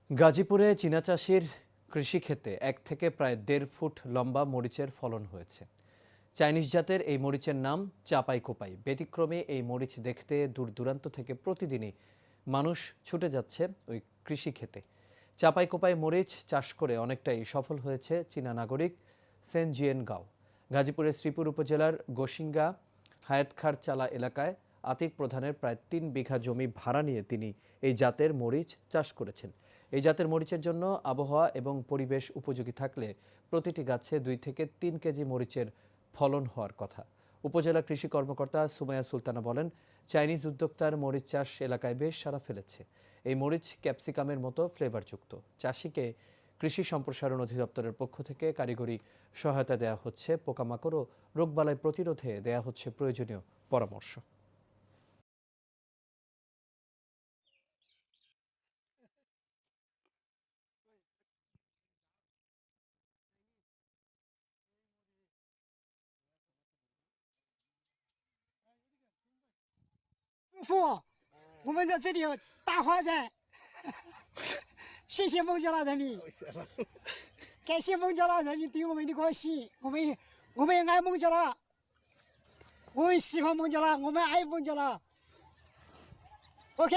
গাজীপুরে চীনা চাষির কৃষিক্ষেতে ১ থেকে প্রায় ১.৫ ফুট লম্বা মরিচের ফলন হয়েছে। চাইনিজ জাতের এই মরিচের নাম চাপাই কোপাই। ব্যতিক্রমী এই মরিচ দেখতে দূর দূরান্ত থেকে প্রতিদিনই মানুষ ছুটে যাচ্ছে ওই কৃষিক্ষেতে। চাপাই কোপাই মরিচ চাষ করে অনেকটাই সফল হয়েছে চীনা নাগরিক সেন জিয়েন গাও। গাজীপুরের শ্রীপুর উপজেলার গোসিঙ্গা হায়াতখার চালা এলাকায় আতিক প্রধানের প্রায় ৩ বিঘা জমি ভাড়া নিয়ে তিনি এই জাতের মরিচ চাষ করেছেন। এই জাতের মরিচের জন্য আবহাওয়া এবং পরিবেশ উপযোগী থাকলে প্রতিটি গাছে ২ থেকে ৩ কেজি মরিচের ফলন হওয়ার কথা। উপজেলা কৃষি কর্মকর্তা সুমাইয়া সুলতানা বলেন, চাইনিজ উদ্যোক্তার মরিচ চাষ এলাকায় বেশ সাড়া ফেলেছে। এই মরিচ ক্যাপসিকামের মতো ফ্লেভারযুক্ত। চাষিকে কৃষি সম্প্রসারণ অধিদপ্তরের পক্ষ থেকে কারিগরি সহায়তা দেওয়া হচ্ছে, পোকামাকড় ও রোগবালাই প্রতিরোধে দেওয়া হচ্ছে প্রয়োজনীয় পরামর্শ।父，我们在这里大花菜，谢谢孟加拉人民，感谢孟加拉人民对我们的关心，我们爱孟加拉，我们喜欢孟加拉，我们爱孟加拉。OK。